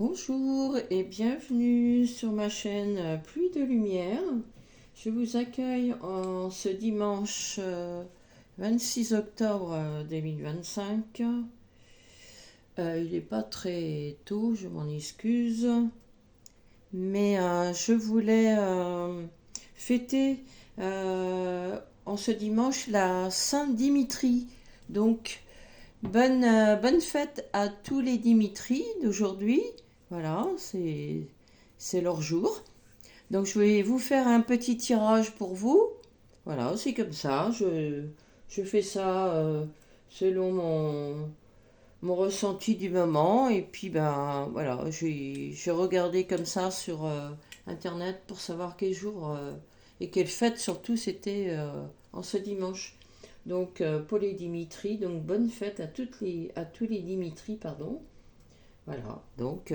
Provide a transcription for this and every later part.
Bonjour et bienvenue sur ma chaîne Pluie de Lumière. Je vous accueille en ce dimanche 26 octobre 2025. Il n'est pas très tôt, je m'en excuse, mais je voulais fêter en ce dimanche la Saint-Dimitri. Donc, bonne fête à tous les Dimitri d'aujourd'hui. Voilà, c'est leur jour. Donc je vais vous faire un petit tirage pour vous. Voilà, c'est comme ça. Je fais ça selon mon ressenti du moment. Et puis ben voilà, j'ai regardé comme ça sur internet pour savoir quel jour et quelle fête surtout c'était en ce dimanche. Donc pour les Dimitri, donc bonne fête à tous les Dimitri, pardon. Voilà, donc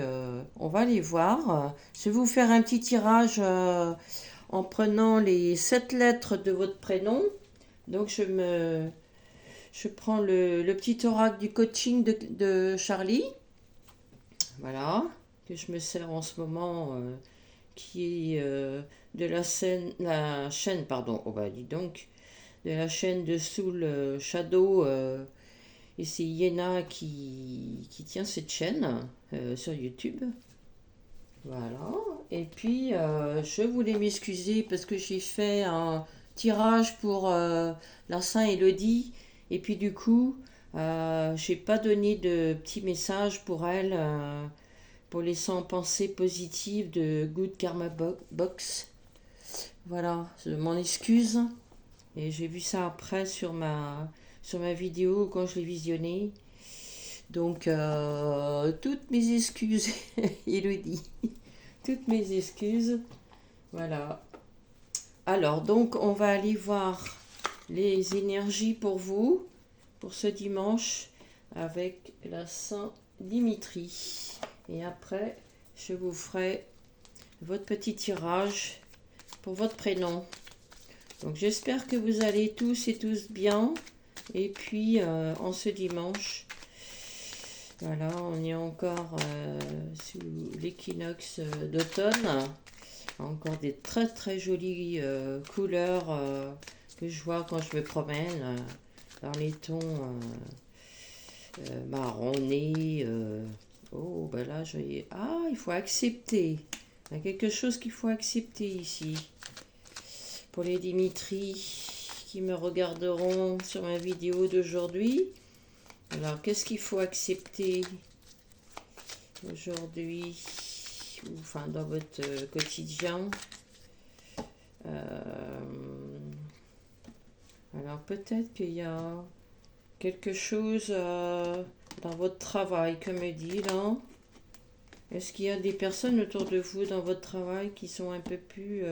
on va les voir. Je vais vous faire un petit tirage en prenant les 7 lettres de votre prénom. Donc je prends le petit oracle du coaching de Charlie, voilà, que je me sers en ce moment, qui est de la chaîne, pardon, oh bah dis donc, de la chaîne de Soul Shadow. Et c'est Yéna qui tient cette chaîne sur YouTube. Voilà. Et puis, je voulais m'excuser parce que j'ai fait un tirage pour la Saint-Élodie. Et puis, du coup, j'ai pas donné de petit message pour elle, pour les 100 pensées positives de Good Karma Box. Voilà, je m'en excuse. Et j'ai vu ça après sur ma vidéo quand je l'ai visionnée. Donc, toutes mes excuses, Elodie. Toutes mes excuses. Voilà. Alors, donc, on va aller voir les énergies pour vous, pour ce dimanche, avec la Saint-Dimitri. Et après, je vous ferai votre petit tirage pour votre prénom. Donc, j'espère que vous allez tous et tous bien. Et puis, en ce dimanche, voilà, on est encore sous l'équinoxe d'automne. Encore des très très jolies couleurs que je vois quand je me promène dans les tons marronnés. Oh, ben là, ah, il faut accepter. Il y a quelque chose qu'il faut accepter ici. Pour les Dimitri qui me regarderont sur ma vidéo d'aujourd'hui. Alors, qu'est-ce qu'il faut accepter aujourd'hui, ou enfin dans votre quotidien? Alors, peut-être qu'il y a quelque chose dans votre travail, comme me dit là. Est-ce qu'il y a des personnes autour de vous dans votre travail qui sont un peu plus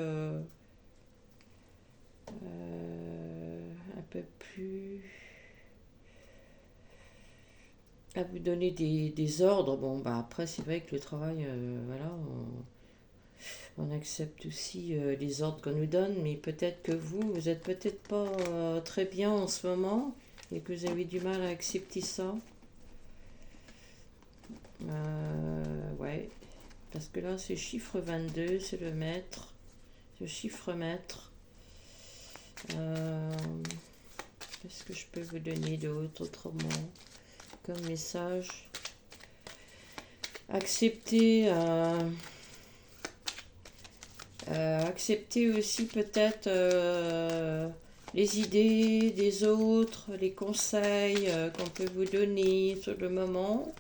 à vous donner des ordres? Bon, bah après, c'est vrai que le travail, voilà, on accepte aussi les ordres qu'on nous donne, mais peut-être que vous êtes peut-être pas très bien en ce moment et que vous avez du mal à accepter ça. Ouais, parce que là, c'est chiffre 22, c'est le maître, le chiffre maître. Qu'est-ce que je peux vous donner d'autre autrement comme message? Accepter, accepter aussi peut-être les idées des autres, les conseils qu'on peut vous donner sur le moment.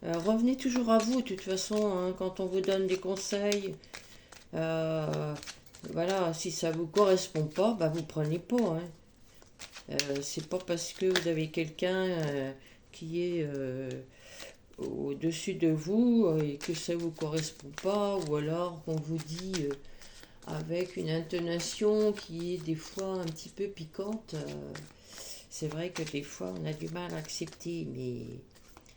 Revenez toujours à vous, de toute façon, hein, quand on vous donne des conseils. Voilà, si ça vous correspond pas, bah vous prenez pas, hein. C'est pas parce que vous avez quelqu'un qui est au-dessus de vous et que ça vous correspond pas, ou alors qu'on vous dit avec une intonation qui est des fois un petit peu piquante. C'est vrai que des fois on a du mal à accepter, mais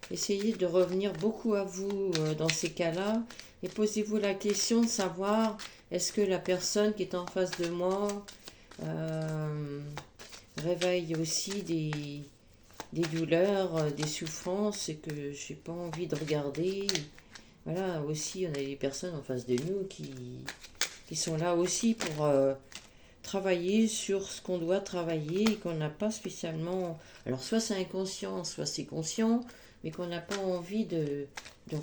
essayez de revenir beaucoup à vous dans ces cas-là et posez-vous la question de savoir est-ce que la personne qui est en face de moi réveille aussi des douleurs, des souffrances et que j'ai pas envie de regarder. voilà, aussi, on a des personnes en face de nous qui sont là aussi pour travailler sur ce qu'on doit travailler et qu'on n'a pas spécialement... Alors, soit c'est inconscient, soit c'est conscient, mais qu'on n'a pas envie de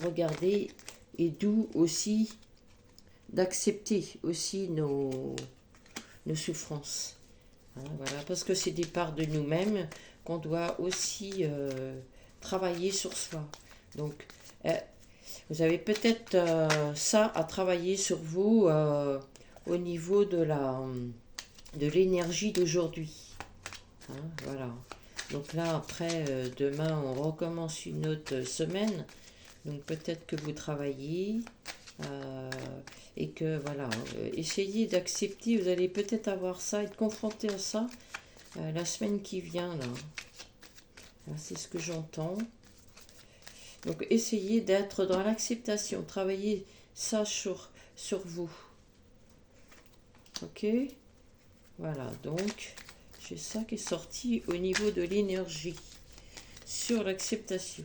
regarder, et d'où aussi d'accepter aussi nos souffrances. Hein, voilà, parce que c'est des parts de nous-mêmes qu'on doit aussi travailler sur soi. Donc, euh, vous avez peut-être ça à travailler sur vous au niveau de l'énergie d'aujourd'hui. Hein, voilà. Donc là, après, demain, on recommence une autre semaine. Donc peut-être que vous travaillez et que voilà, essayez d'accepter. Vous allez peut-être avoir ça, être confronté à ça la semaine qui vient là. Là, c'est ce que j'entends. Donc essayez d'être dans l'acceptation, travaillez ça sur vous. Ok? Voilà, donc j'ai ça qui est sorti au niveau de l'énergie, sur l'acceptation.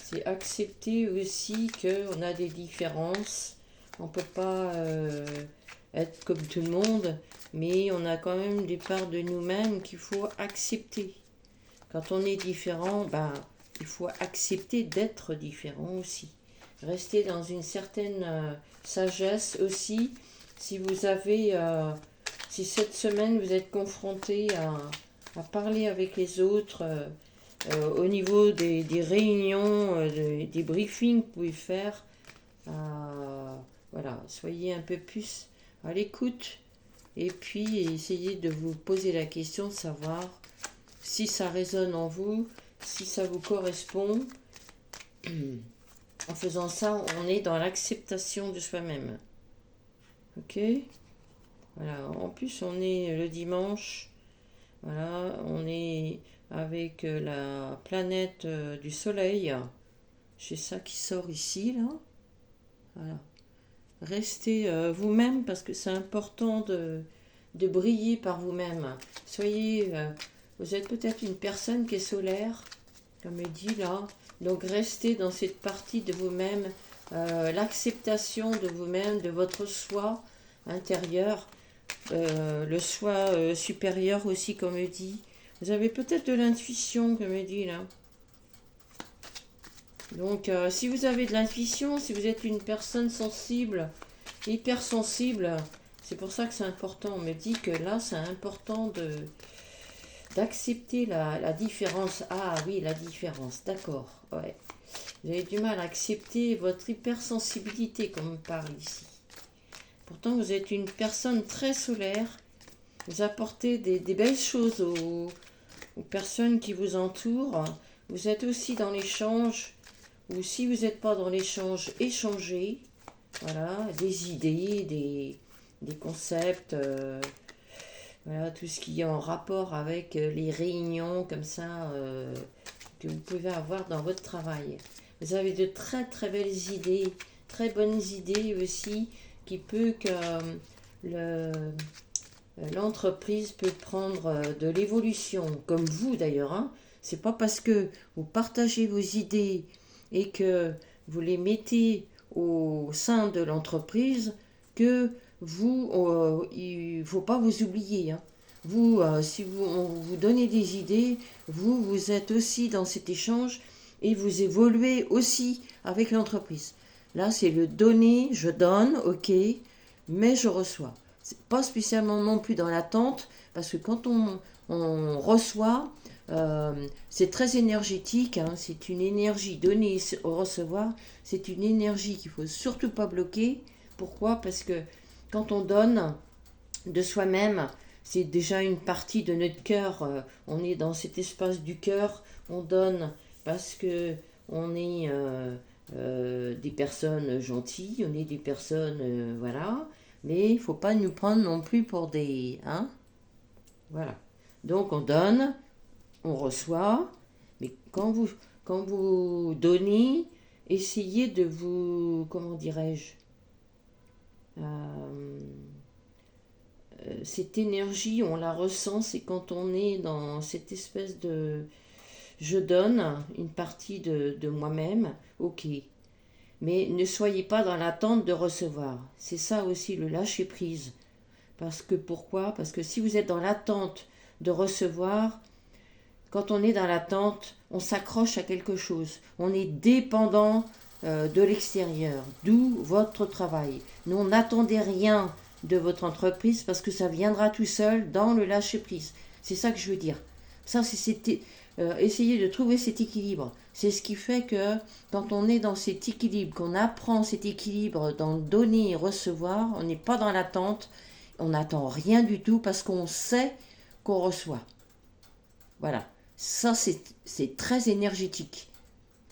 C'est accepter aussi qu'on a des différences, on ne peut pas être comme tout le monde, mais on a quand même des parts de nous-mêmes qu'il faut accepter. Quand on est différent, ben, il faut accepter d'être différent aussi. Rester dans une certaine sagesse aussi. Si vous avez, si cette semaine vous êtes confronté à parler avec les autres, au niveau des réunions, des briefings que vous pouvez faire, voilà, soyez un peu plus à l'écoute et puis essayez de vous poser la question de savoir si ça résonne en vous, si ça vous correspond. En faisant ça, on est dans l'acceptation de soi-même. Ok? Voilà, en plus on est le dimanche, voilà, on est avec la planète du soleil. J'ai ça qui sort ici, là. Voilà. Restez vous-même parce que c'est important de briller par vous-même. Soyez, vous êtes peut-être une personne qui est solaire, comme il dit là. Donc restez dans cette partie de vous-même, l'acceptation de vous-même, de votre soi intérieur, le soi supérieur aussi, comme il dit. Vous avez peut-être de l'intuition, comme il dit là. Donc, si vous avez de l'intuition, si vous êtes une personne sensible, hypersensible, c'est pour ça que c'est important. On me dit que là, c'est important d'accepter la différence. Ah oui, la différence, d'accord. Ouais. Vous avez du mal à accepter votre hypersensibilité, comme on parle ici. Pourtant, vous êtes une personne très solaire. Vous apportez des belles choses aux personnes qui vous entourent. Vous êtes aussi dans l'échange. Ou si vous n'êtes pas dans l'échange, échangez. Voilà, des idées, des concepts, voilà, tout ce qui est en rapport avec les réunions comme ça que vous pouvez avoir dans votre travail. Vous avez de très très belles idées, très bonnes idées aussi, qui peut que l'entreprise peut prendre de l'évolution, comme vous d'ailleurs. Hein. C'est pas parce que vous partagez vos idées et que vous les mettez au sein de l'entreprise que vous, il ne faut pas vous oublier. Hein. Vous, si on vous donnez des idées, vous êtes aussi dans cet échange et vous évoluez aussi avec l'entreprise. Là, c'est le donner, je donne, ok, mais je reçois. C'est pas spécialement non plus dans l'attente, parce que quand on reçoit, c'est très énergétique, hein, c'est une énergie donnée au recevoir, c'est une énergie qu'il faut surtout pas bloquer. Pourquoi? Parce que quand on donne de soi-même, c'est déjà une partie de notre cœur, on est dans cet espace du cœur, on donne parce que on est des personnes gentilles, on est des personnes, voilà, mais il ne faut pas nous prendre non plus pour des... Hein, voilà. Donc on donne, on reçoit, mais quand vous donnez, essayez de vous, comment dirais-je, cette énergie, on la ressent, c'est quand on est dans cette espèce de... Je donne une partie de moi-même, ok. Mais ne soyez pas dans l'attente de recevoir. C'est ça aussi le lâcher prise. Pourquoi? Parce que si vous êtes dans l'attente de recevoir, quand on est dans l'attente, on s'accroche à quelque chose. On est dépendant de l'extérieur, d'où votre travail. Non, n'attendez rien de votre entreprise parce que ça viendra tout seul dans le lâcher-prise. C'est ça que je veux dire. Ça, essayer de trouver cet équilibre. C'est ce qui fait que quand on est dans cet équilibre, qu'on apprend cet équilibre dans le donner et recevoir, on n'est pas dans l'attente, on n'attend rien du tout parce qu'on sait qu'on reçoit. Voilà. Ça, c'est très énergétique.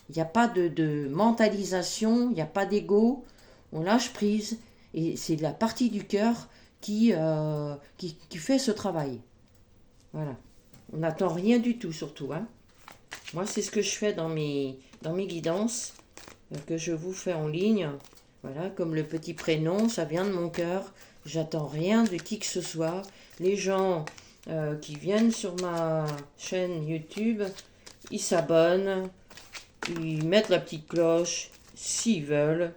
Il n'y a pas de mentalisation, il n'y a pas d'ego. On lâche prise et c'est la partie du cœur qui fait ce travail. Voilà. On n'attend rien du tout surtout. Hein. Moi, c'est ce que je fais dans mes guidances que je vous fais en ligne. Voilà, comme le petit prénom, ça vient de mon cœur. J'attends rien de qui que ce soit. Les gens qui viennent sur ma chaîne YouTube, ils s'abonnent, ils mettent la petite cloche s'ils veulent,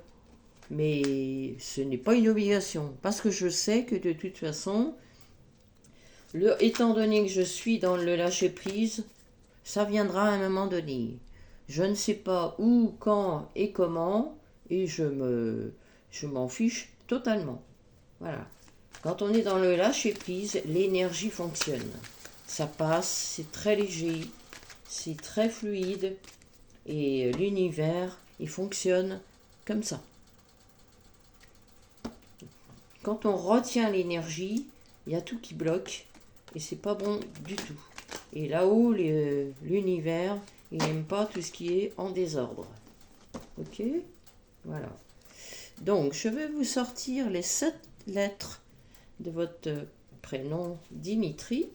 mais ce n'est pas une obligation, parce que je sais que de toute façon, étant donné que je suis dans le lâcher-prise, ça viendra à un moment donné. Je ne sais pas où, quand et comment, et je m'en fiche totalement. Voilà. Quand on est dans le lâcher-prise, l'énergie fonctionne. Ça passe, c'est très léger, c'est très fluide, et l'univers, il fonctionne comme ça. Quand on retient l'énergie, il y a tout qui bloque, et c'est pas bon du tout. Et là-haut, l'univers, il n'aime pas tout ce qui est en désordre. Ok? Voilà. Donc, je vais vous sortir les 7 lettres de votre prénom Dimitri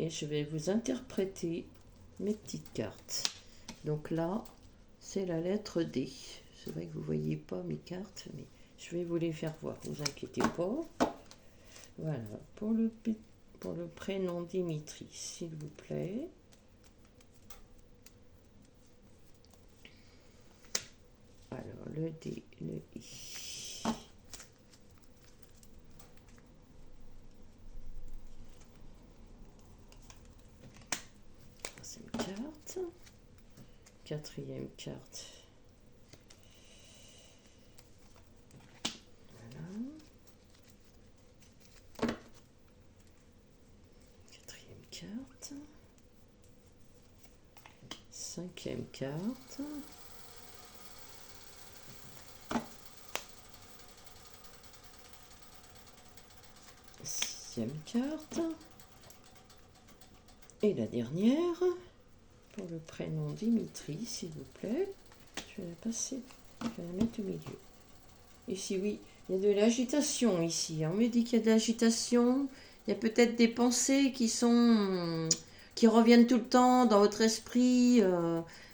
et je vais vous interpréter mes petites cartes. Donc là, c'est la lettre D. C'est vrai que vous ne voyez pas mes cartes, mais je vais vous les faire voir, ne vous inquiétez pas. Voilà, pour le prénom Dimitri, s'il vous plaît. Alors, le D, le I. Troisième carte. Quatrième carte. Voilà. Quatrième carte. Cinquième carte. Sixième carte. Et la dernière, pour le prénom Dimitri, s'il vous plaît. Je vais la passer, je vais la mettre au milieu. Ici, oui, il y a de l'agitation ici. On me dit qu'il y a de l'agitation. Il y a peut-être des pensées qui reviennent tout le temps dans votre esprit.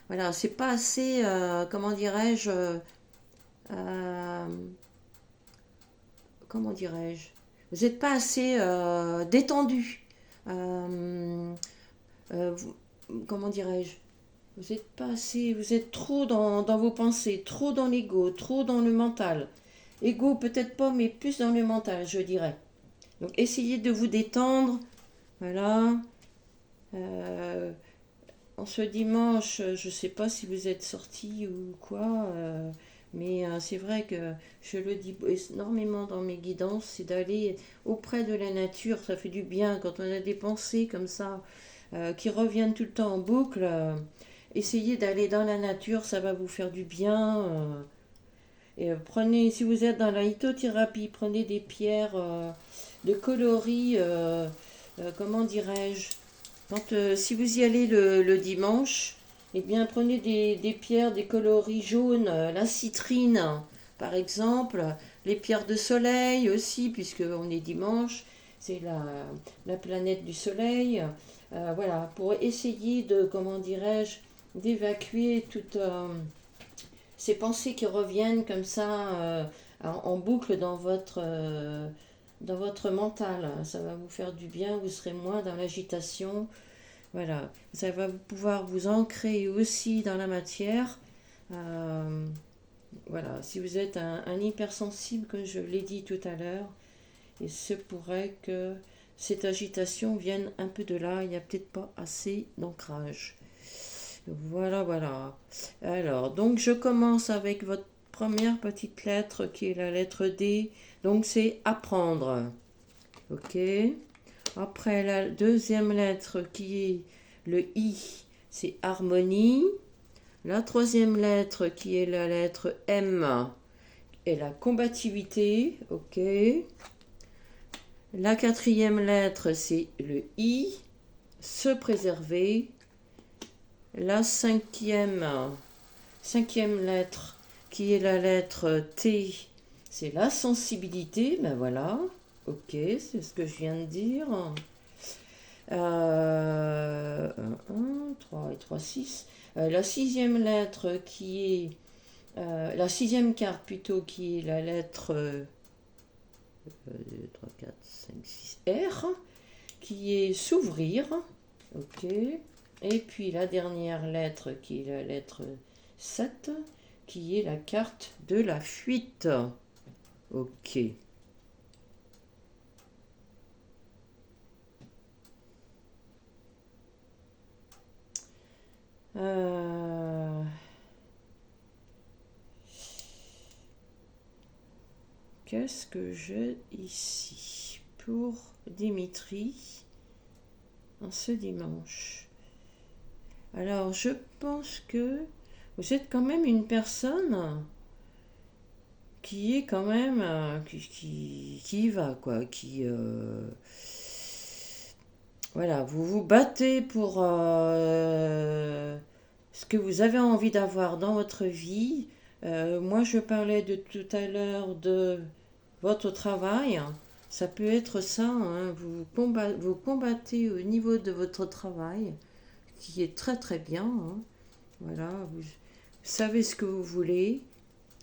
Voilà, c'est pas assez, comment dirais-je, comment dirais-je, vous n'êtes pas assez détendu. Comment dirais-je, vous êtes pas assez, vous êtes trop dans vos pensées, trop dans l'ego, trop dans le mental. Ego peut-être pas, mais plus dans le mental, je dirais. Donc essayez de vous détendre. Voilà. En ce dimanche, je ne sais pas si vous êtes sortis ou quoi, mais c'est vrai que je le dis énormément dans mes guidances, c'est d'aller auprès de la nature, ça fait du bien quand on a des pensées comme ça qui reviennent tout le temps en boucle. Essayez d'aller dans la nature, ça va vous faire du bien. Et prenez, si vous êtes dans la lithothérapie, prenez des pierres de coloris, comment dirais-je, si vous y allez le dimanche, eh bien prenez des pierres, des coloris jaunes, la citrine par exemple, les pierres de soleil aussi, puisque on est dimanche, c'est la planète du soleil. Voilà, pour essayer de, comment dirais-je, d'évacuer toutes ces pensées qui reviennent comme ça en boucle dans votre mental. Ça va vous faire du bien, vous serez moins dans l'agitation. Voilà, ça va pouvoir vous ancrer aussi dans la matière. voilà, si vous êtes un hypersensible, comme je l'ai dit tout à l'heure, il se pourrait que cette agitation vienne un peu de là, il n'y a peut-être pas assez d'ancrage. Voilà, voilà. Alors, donc je commence avec votre première petite lettre qui est la lettre D. Donc c'est apprendre. Ok. Après la deuxième lettre qui est le I, c'est harmonie. La troisième lettre qui est la lettre M est la combativité. Ok. La quatrième lettre c'est le I, se préserver. La cinquième lettre, qui est la lettre T, c'est la sensibilité. Ben voilà, ok, c'est ce que je viens de dire. 1, 3 et 3, 6. La sixième lettre qui est... la sixième carte plutôt qui est la lettre 2, 3, 4, 5, 6, R, qui est s'ouvrir. Ok. Et puis la dernière lettre qui est la lettre 7, qui est la carte de la fuite. Ok. Qu'est-ce que j'ai ici pour Dimitri en ce dimanche? Alors, je pense que vous êtes quand même une personne qui est quand même qui y va quoi, qui voilà, vous vous battez pour ce que vous avez envie d'avoir dans votre vie. Moi, je parlais de tout à l'heure de votre travail. Ça peut être ça, hein, vous combattez au niveau de votre travail, qui est très très bien, hein. Voilà, vous savez ce que vous voulez.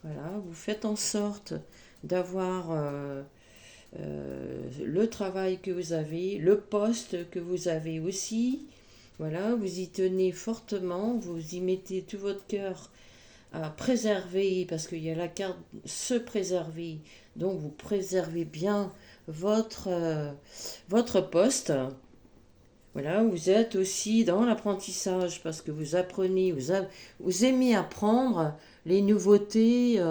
Voilà, vous faites en sorte d'avoir le travail que vous avez, le poste que vous avez aussi. Voilà, vous y tenez fortement, vous y mettez tout votre cœur à préserver, parce qu'il y a la carte se préserver, donc vous préservez bien votre poste. Voilà, vous êtes aussi dans l'apprentissage parce que vous apprenez, vous aimez apprendre les nouveautés.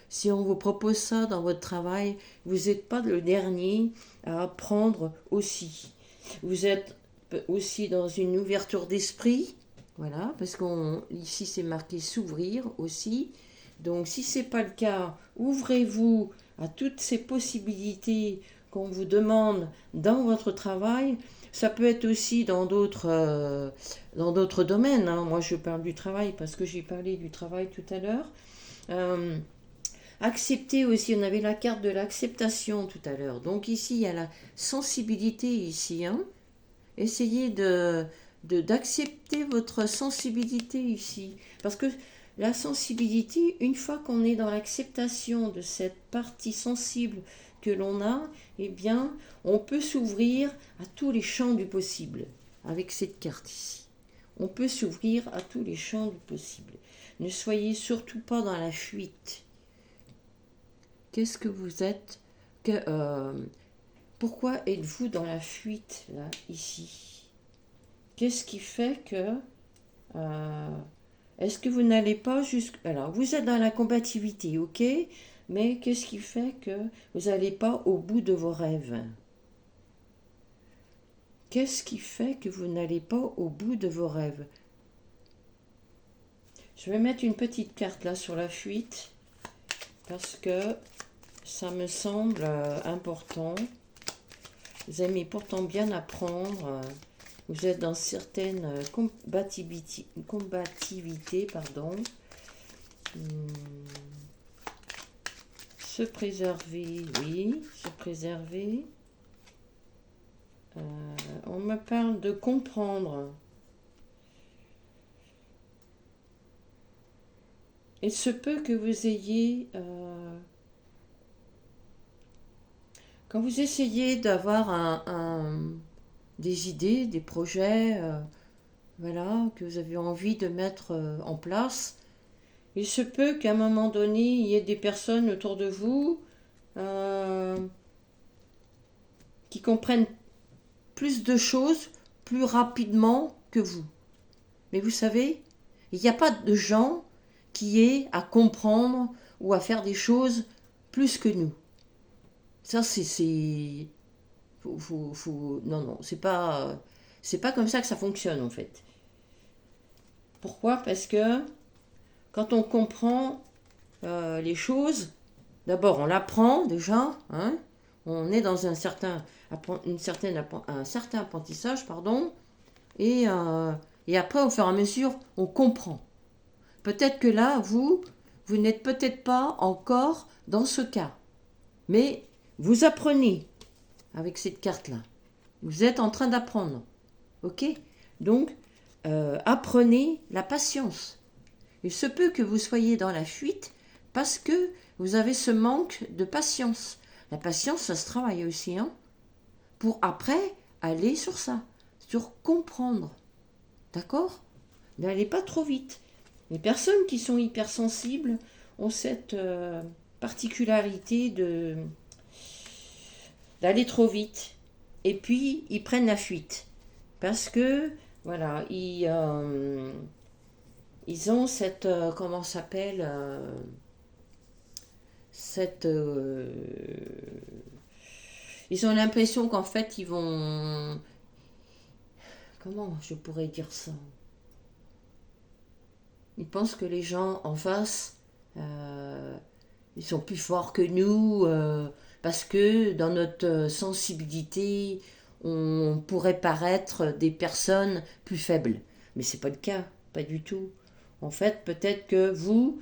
Si on vous propose ça dans votre travail, vous n'êtes pas le dernier à apprendre aussi. Vous êtes aussi dans une ouverture d'esprit, voilà, parce qu'ici c'est marqué s'ouvrir aussi. Donc si ce n'est pas le cas, ouvrez-vous à toutes ces possibilités qu'on vous demande dans votre travail. Ça peut être aussi dans d'autres domaines, hein. Moi, je parle du travail parce que j'ai parlé du travail tout à l'heure. Euh, Accepter aussi, on avait la carte de l'acceptation tout à l'heure. Donc ici, il y a la sensibilité ici, hein. Essayez d'accepter votre sensibilité ici. Parce que la sensibilité, une fois qu'on est dans l'acceptation de cette partie sensible que l'on a, eh bien, on peut s'ouvrir à tous les champs du possible avec cette carte ici. On peut s'ouvrir à tous les champs du possible. Ne soyez surtout pas dans la fuite. Qu'est-ce que vous êtes pourquoi êtes-vous dans la fuite, là, ici? Qu'est-ce qui fait que... est-ce que vous n'allez pas jusqu'à... Alors, vous êtes dans la combativité, ok? Mais qu'est-ce qui fait que vous n'allez pas au bout de vos rêves? Qu'est-ce qui fait que vous n'allez pas au bout de vos rêves? Je vais mettre une petite carte là sur la fuite parce que ça me semble important. Vous aimez pourtant bien apprendre. Vous êtes dans certaines combativité, pardon. Se préserver, oui, se préserver. On me parle de comprendre. Il se peut que vous ayez... quand vous essayez d'avoir des idées, des projets, voilà, que vous avez envie de mettre en place, Il se peut qu'à un moment donné, il y ait des personnes autour de vous euh, qui comprennent plus de choses plus rapidement que vous. Mais vous savez, il n'y a pas de gens qui aient à comprendre ou à faire des choses plus que nous. Ça, non, non, c'est pas comme ça que ça fonctionne en fait. Pourquoi? Parce que quand on comprend les choses, d'abord on l'apprend déjà, hein, on est dans un certain apprentissage, pardon, et, euh, et après au fur et à mesure on comprend. Peut-être que là, vous n'êtes peut-être pas encore dans ce cas, mais vous apprenez avec cette carte-là. Vous êtes en train d'apprendre, ok? Donc, apprenez la patience. Il se peut que vous soyez dans la fuite parce que vous avez ce manque de patience. La patience, ça se travaille aussi, hein, pour après aller sur ça, sur comprendre. D'accord? N'allez pas trop vite. Les personnes qui sont hypersensibles ont cette particularité d'aller trop vite. Et puis, ils prennent la fuite. Parce que, voilà, ils ont cette, comment ça s'appelle, cette, ils ont l'impression qu'en fait, ils vont, comment je pourrais dire ça? Ils pensent que les gens en face, euh, ils sont plus forts que nous, parce que dans notre sensibilité, on pourrait paraître des personnes plus faibles. Mais c'est pas le cas, pas du tout. En fait, peut-être que vous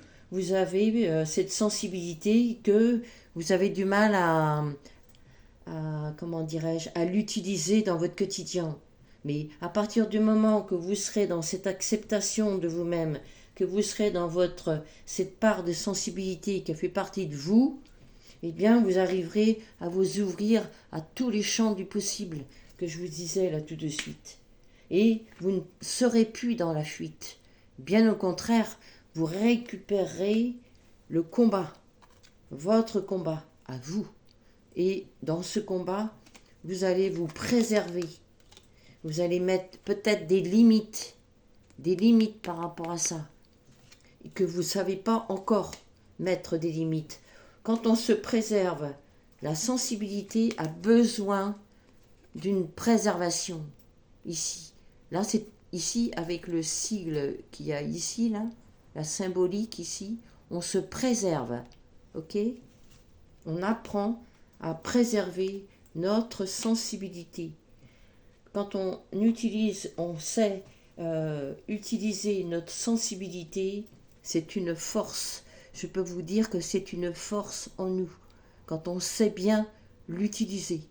avez cette sensibilité que vous avez du mal comment dirais-je, à l'utiliser dans votre quotidien. Mais à partir du moment que vous serez dans cette acceptation de vous-même, que vous serez dans cette part de sensibilité qui fait partie de vous, eh bien vous arriverez à vous ouvrir à tous les champs du possible que je vous disais là tout de suite. Et vous ne serez plus dans la fuite. Bien au contraire, vous récupérerez le combat, votre combat à vous. Et dans ce combat, vous allez vous préserver. Vous allez mettre peut-être des limites par rapport à ça, et que vous ne savez pas encore mettre des limites. Quand on se préserve, la sensibilité a besoin d'une préservation. Ici, là c'est ici avec le sigle qu'il y a ici, là, la symbolique ici, on se préserve, ok? On apprend à préserver notre sensibilité. Quand on sait utiliser notre sensibilité, c'est une force. Je peux vous dire que c'est une force en nous, quand on sait bien l'utiliser.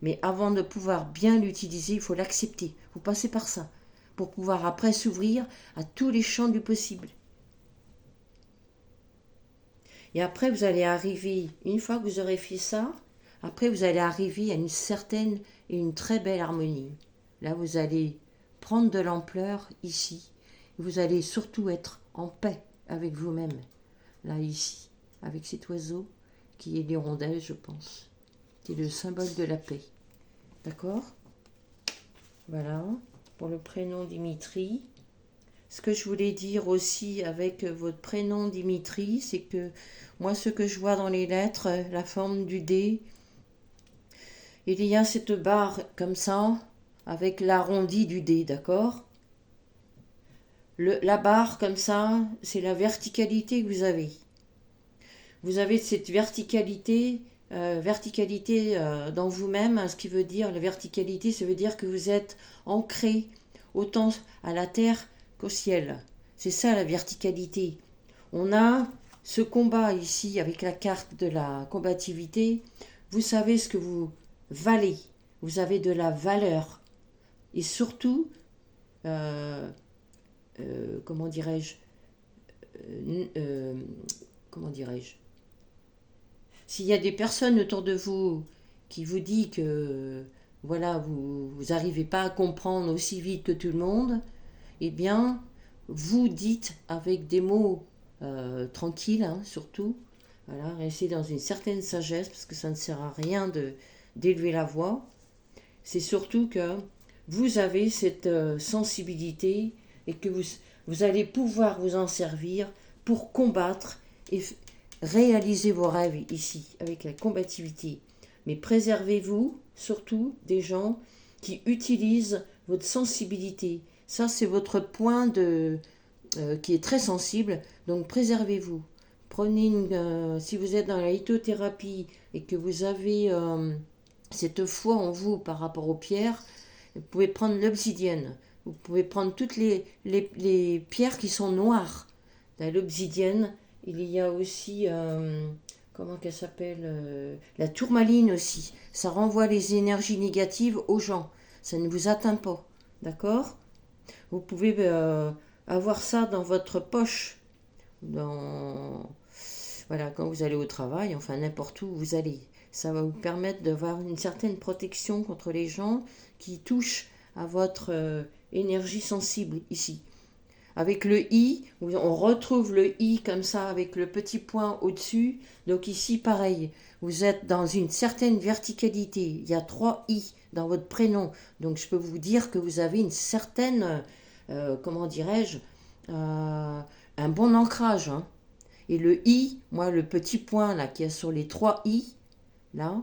Mais avant de pouvoir bien l'utiliser, il faut l'accepter. Vous passez par ça, pour pouvoir après s'ouvrir à tous les champs du possible. Et après, vous allez arriver, une fois que vous aurez fait ça, après vous allez arriver à une certaine et une très belle harmonie. Là, vous allez prendre de l'ampleur ici. Vous allez surtout être en paix avec vous-même. Là, ici, avec cet oiseau qui est l'hirondelle, je pense, qui est le symbole de la paix. D'accord? Voilà, pour le prénom Dimitri. Ce que je voulais dire aussi avec votre prénom Dimitri, c'est que moi, ce que je vois dans les lettres, la forme du D, il y a cette barre comme ça, avec l'arrondi du D, d'accord? La barre comme ça, c'est la verticalité que vous avez. Vous avez cette verticalité, dans vous-même, ce qui veut dire, la verticalité, ça veut dire que vous êtes ancré autant à la terre qu'au ciel. C'est ça la verticalité. On a ce combat ici avec la carte de la combativité. Vous savez ce que vous valez. Vous avez de la valeur. Et surtout, comment dirais-je, comment dirais-je, s'il y a des personnes autour de vous qui vous disent que voilà, vous n'arrivez pas à comprendre aussi vite que tout le monde, eh bien, vous dites avec des mots tranquilles, hein, surtout. Voilà, restez dans une certaine sagesse parce que ça ne sert à rien d'élever la voix. C'est surtout que vous avez cette sensibilité et que vous allez pouvoir vous en servir pour combattre et réaliser vos rêves ici avec la combativité. Mais préservez-vous surtout des gens qui utilisent votre sensibilité. Ça, c'est votre point qui est très sensible, donc préservez-vous. Prenez si vous êtes dans la lithothérapie et que vous avez cette foi en vous par rapport aux pierres, vous pouvez prendre l'obsidienne. Vous pouvez prendre toutes les pierres qui sont noires. Dans l'obsidienne, il y a aussi, comment qu'elle s'appelle, la tourmaline aussi. Ça renvoie les énergies négatives aux gens. Ça ne vous atteint pas. D'accord? Vous pouvez avoir ça dans votre poche. Voilà, quand vous allez au travail, enfin n'importe où vous allez. Ça va vous permettre d'avoir une certaine protection contre les gens qui touchent à votre énergie sensible ici. Avec le I, on retrouve le I comme ça avec le petit point au-dessus. Donc ici, pareil, vous êtes dans une certaine verticalité. Il y a 3 I dans votre prénom. Donc je peux vous dire que vous avez une certaine, comment dirais-je, un bon ancrage. Hein. Et le I, moi, le petit point là qui est sur les 3 I, là,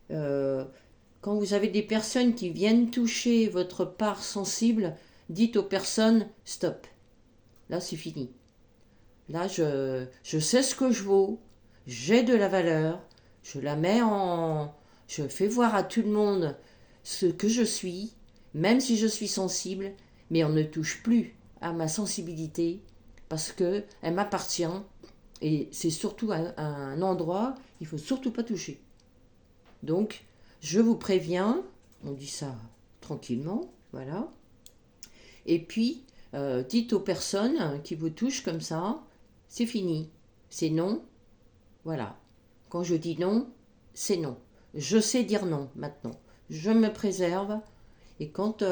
quand vous avez des personnes qui viennent toucher votre part sensible, dites aux personnes stop. Là, c'est fini. Là, je sais ce que je vaux, j'ai de la valeur, je la mets en. Je fais voir à tout le monde ce que je suis, même si je suis sensible, mais on ne touche plus à ma sensibilité parce qu'elle m'appartient et c'est surtout un endroit qu'il ne faut surtout pas toucher. Donc, je vous préviens, on dit ça tranquillement, voilà. Et puis, dites aux personnes qui vous touchent comme ça, c'est fini, c'est non, voilà. Quand je dis non, c'est non. Je sais dire non maintenant. Je me préserve. Et quand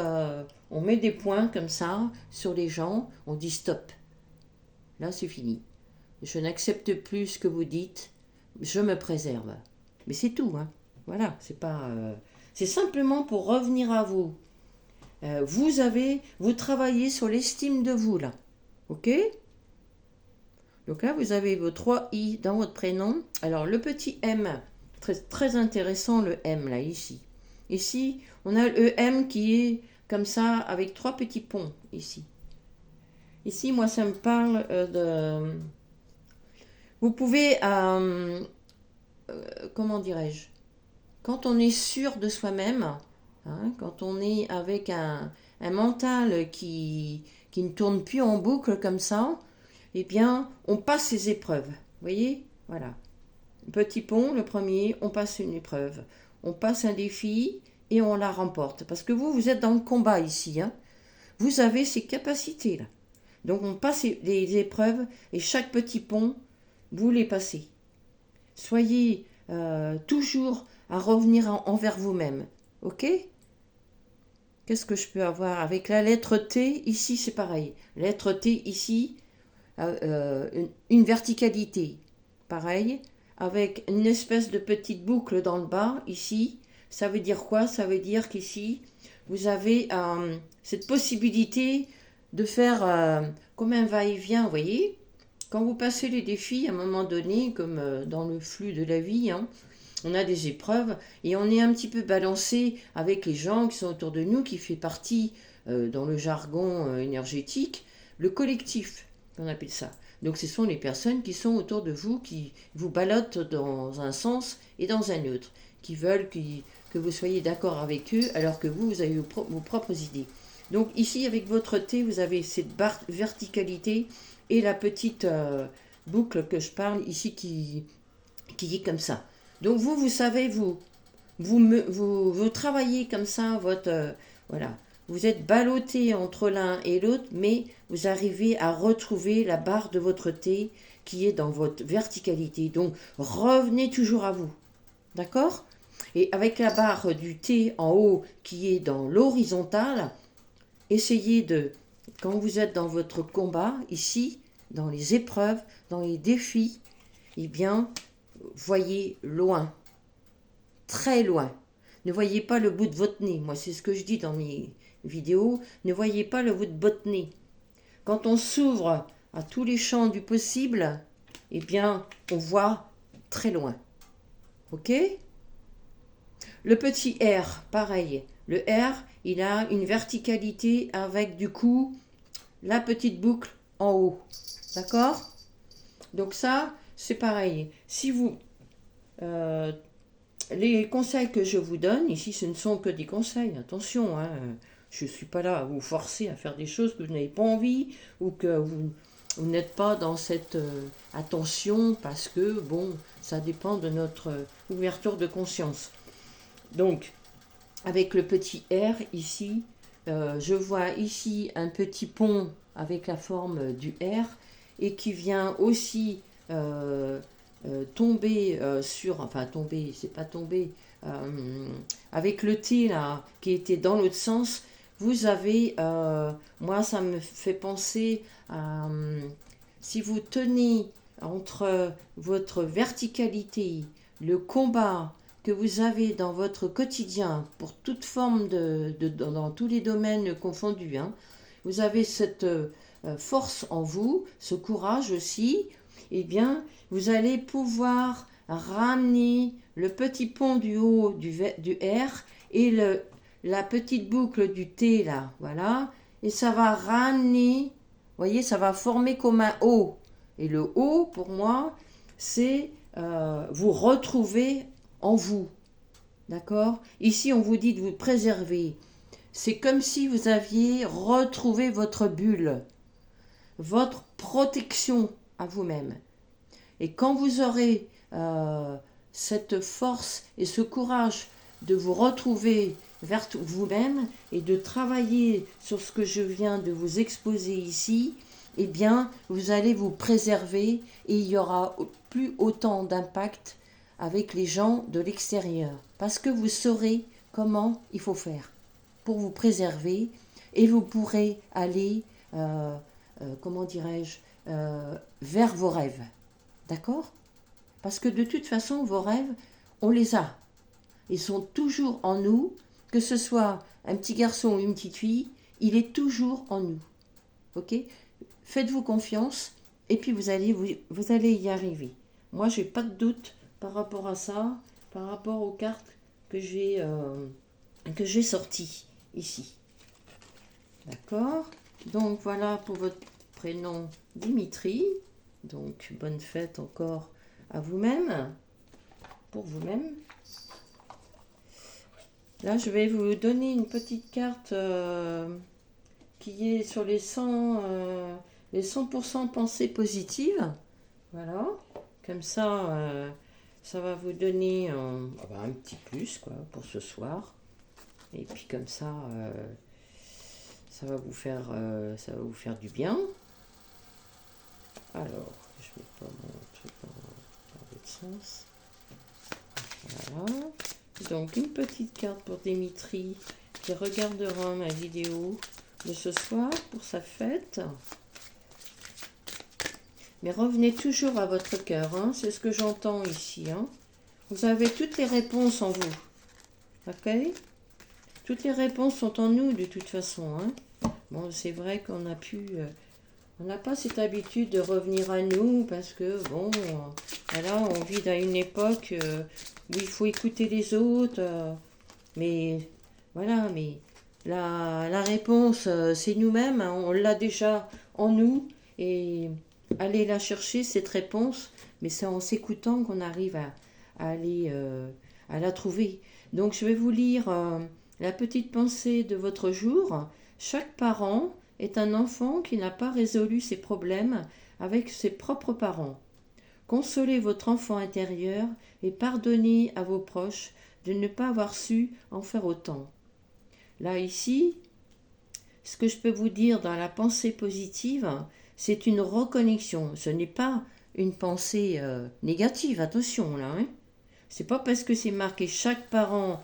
on met des points comme ça sur les gens, on dit stop. Là, c'est fini. Je n'accepte plus ce que vous dites. Je me préserve. Mais c'est tout, hein. Voilà, c'est pas. C'est simplement pour revenir à vous. Vous travaillez sur l'estime de vous là, ok? Donc là, vous avez vos 3 I dans votre prénom. Alors le petit M, très, très intéressant le M là ici. Ici, on a le M qui est comme ça avec 3 petits ponts ici. Ici, moi, ça me parle de. Vous pouvez, comment dirais-je? Quand on est sûr de soi-même, hein, quand on est avec un mental qui ne tourne plus en boucle comme ça, eh bien, on passe ces épreuves. Vous voyez? Voilà. Petit pont, le premier, on passe une épreuve. On passe un défi et on la remporte. Parce que vous êtes dans le combat ici. Hein. Vous avez ces capacités-là. Donc, on passe les épreuves et chaque petit pont, vous les passez. Soyez toujours à revenir envers vous-même. Ok? Qu'est-ce que je peux avoir? Avec la lettre T, ici, c'est pareil. Lettre T, ici, une verticalité. Pareil. Avec une espèce de petite boucle dans le bas, ici. Ça veut dire quoi? Ça veut dire qu'ici, vous avez cette possibilité de faire comme un va-et-vient, vous voyez? Quand vous passez les défis, à un moment donné, comme dans le flux de la vie, hein, on a des épreuves et on est un petit peu balancé avec les gens qui sont autour de nous, qui fait partie, dans le jargon énergétique, le collectif, on appelle ça. Donc ce sont les personnes qui sont autour de vous, qui vous ballottent dans un sens et dans un autre, qui veulent que vous soyez d'accord avec eux, alors que vous avez vos propres idées. Donc ici, avec votre T, vous avez cette verticalité et la petite boucle que je parle ici qui est comme ça. Donc vous savez, vous travaillez comme ça, voilà. Vous êtes ballotté entre l'un et l'autre, mais vous arrivez à retrouver la barre de votre T qui est dans votre verticalité. Donc revenez toujours à vous. D'accord? Et avec la barre du T en haut qui est dans l'horizontale, essayez quand vous êtes dans votre combat, ici, dans les épreuves, dans les défis, eh bien, voyez loin, très loin. Ne voyez pas le bout de votre nez. Moi, c'est ce que je dis dans mes vidéos. Ne voyez pas le bout de votre nez. Quand on s'ouvre à tous les champs du possible, eh bien, on voit très loin. Ok ? Le petit R, pareil. Le R, il a une verticalité avec, du coup, la petite boucle en haut. D'accord ? Donc ça, c'est pareil. Si vous... les conseils que je vous donne, ici, ce ne sont que des conseils. Attention, hein, je ne suis pas là à vous forcer à faire des choses que vous n'avez pas envie ou que vous n'êtes pas dans cette attention parce que, bon, ça dépend de notre ouverture de conscience. Donc, avec le petit R ici, je vois ici un petit pont avec la forme du R et qui vient aussi tomber enfin tomber, c'est pas tomber, avec le T là qui était dans l'autre sens. Vous avez, moi ça me fait penser à, si vous tenez entre votre verticalité, le combat que vous avez dans votre quotidien pour toute forme dans tous les domaines confondus, hein, vous avez cette force en vous, ce courage aussi, eh bien, vous allez pouvoir ramener le petit pont du haut du R et la petite boucle du T là, voilà, et ça va ramener, vous voyez, ça va former comme un O. Et le O, pour moi, c'est vous retrouver en vous. D'accord ? Ici, on vous dit de vous préserver. C'est comme si vous aviez retrouvé votre bulle, votre protection à vous-même. Et quand vous aurez cette force et ce courage de vous retrouver vers vous-même et de travailler sur ce que je viens de vous exposer ici, eh bien, vous allez vous préserver et il n'y aura plus autant d'impact avec les gens de l'extérieur. Parce que vous saurez comment il faut faire pour vous préserver et vous pourrez aller, comment dirais-je, vers vos rêves. D'accord ? Parce que de toute façon, vos rêves, on les a. Ils sont toujours en nous, que ce soit un petit garçon ou une petite fille, il est toujours en nous. Ok ? Faites-vous confiance et puis vous allez y arriver. Moi, je n'ai pas de doute par rapport à ça, par rapport aux cartes que j'ai sorties ici. D'accord ? Donc voilà pour votre prénom Dimitri. Donc bonne fête encore à vous-même, pour vous-même. Là, je vais vous donner une petite carte qui est sur les 100% pensées positives. Voilà, comme ça, ça va vous donner un petit plus quoi, pour ce soir. Et puis comme ça, ça va vous faire du bien. Alors, je ne mets pas mon truc dans l'autre sens. Voilà. Donc, une petite carte pour Dimitri qui regardera ma vidéo de ce soir pour sa fête. Mais revenez toujours à votre cœur, hein, c'est ce que j'entends ici. Hein. Vous avez toutes les réponses en vous. Ok ? Toutes les réponses sont en nous de toute façon. Hein. Bon, c'est vrai qu'on a pu... on n'a pas cette habitude de revenir à nous parce que, bon, voilà, on vit à une époque où il faut écouter les autres. Mais, voilà, mais la réponse, c'est nous-mêmes. Hein, on l'a déjà en nous. Et aller la chercher, cette réponse, mais c'est en s'écoutant qu'on arrive à la trouver. Donc, je vais vous lire la petite pensée de votre jour. Chaque parent est un enfant qui n'a pas résolu ses problèmes avec ses propres parents. Consolez votre enfant intérieur et pardonnez à vos proches de ne pas avoir su en faire autant. Là, ici, ce que je peux vous dire dans la pensée positive, c'est une reconnexion. Ce n'est pas une pensée négative, attention là. Hein. C'est pas parce que c'est marqué chaque parent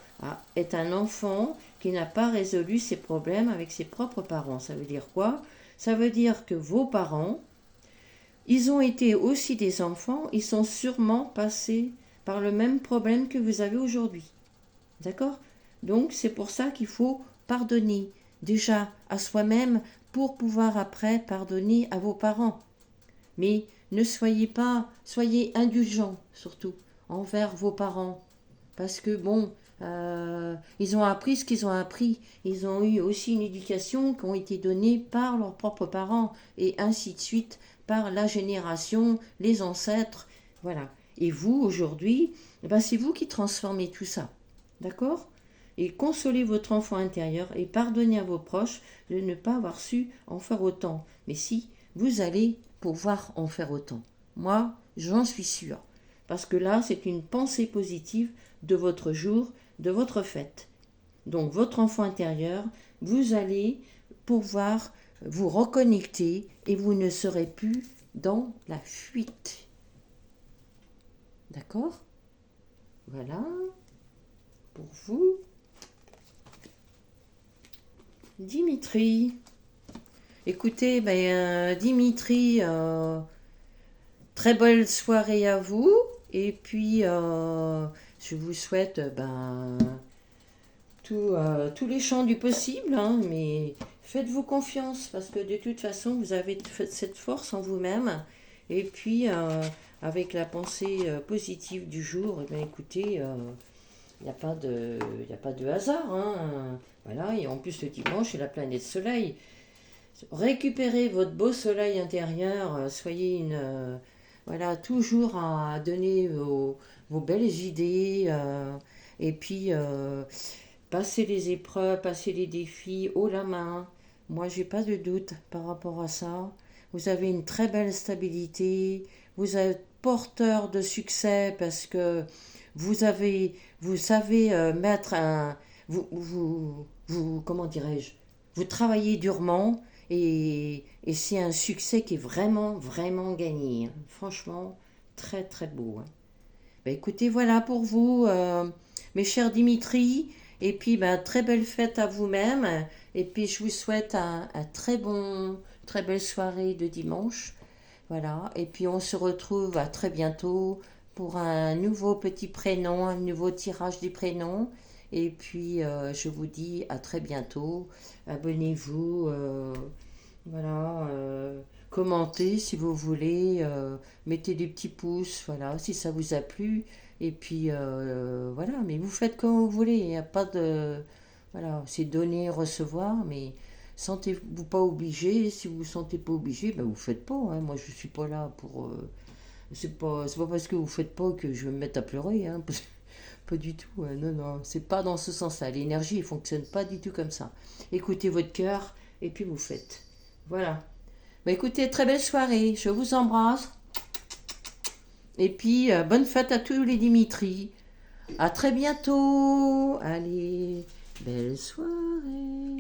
est un enfant qui n'a pas résolu ses problèmes avec ses propres parents. Ça veut dire quoi? Ça veut dire que vos parents, ils ont été aussi des enfants, ils sont sûrement passés par le même problème que vous avez aujourd'hui. D'accord? Donc c'est pour ça qu'il faut pardonner déjà à soi-même pour pouvoir après pardonner à vos parents. Mais ne soyez indulgents surtout envers vos parents. Parce que bon, ils ont appris ce qu'ils ont appris. Ils ont eu aussi une éducation qui a été donnée par leurs propres parents et ainsi de suite par la génération, les ancêtres. Voilà. Et vous, aujourd'hui, c'est vous qui transformez tout ça. D'accord? Et consolez votre enfant intérieur et pardonnez à vos proches de ne pas avoir su en faire autant. Mais si, vous allez pouvoir en faire autant. Moi, j'en suis sûre. Parce que là, c'est une pensée positive de votre jour, de votre fête. Donc, votre enfant intérieur, vous allez pouvoir vous reconnecter et vous ne serez plus dans la fuite. D'accord? Voilà. Pour vous. Dimitri. Écoutez, Dimitri, très belle soirée à vous. Et puis, je vous souhaite tous les champs du possible, hein, mais faites-vous confiance parce que de toute façon, vous avez cette force en vous-même. Et puis, avec la pensée positive du jour, écoutez, il n'y a pas de hasard. Hein. Voilà, et en plus, le dimanche, c'est la planète Soleil. Récupérez votre beau soleil intérieur, soyez toujours à donner vos belles idées, et puis passez les épreuves, passez les défis haut la main. Moi, j'ai pas de doute par rapport à ça. Vous avez une très belle stabilité, vous êtes porteur de succès parce que vous savez mettre comment dirais-je, vous travaillez durement. Et c'est un succès qui est vraiment, vraiment gagné. Hein. Franchement, très, très beau. Hein. Écoutez, voilà pour vous, mes chers Dimitri. Et puis, très belle fête à vous-même. Et puis, je vous souhaite un très belle soirée de dimanche. Voilà. Et puis, on se retrouve à très bientôt pour un nouveau petit prénom, un nouveau tirage des prénoms. Et puis, je vous dis à très bientôt. Abonnez-vous, commentez si vous voulez, mettez des petits pouces, voilà, si ça vous a plu. Et puis, voilà, mais vous faites comme vous voulez. Il n'y a pas de... Voilà, c'est donner, recevoir, mais sentez-vous pas obligé. Si vous ne vous sentez pas obligé, vous ne faites pas. Hein. Moi, je ne suis pas là pour... c'est pas parce que vous ne faites pas que je vais me mettre à pleurer. Hein, pas du tout, non, non, c'est pas dans ce sens-là. L'énergie ne fonctionne pas du tout comme ça. Écoutez votre cœur et puis vous faites. Voilà. Écoutez, très belle soirée. Je vous embrasse. Et puis, bonne fête à tous les Dimitri. À très bientôt. Allez, belle soirée.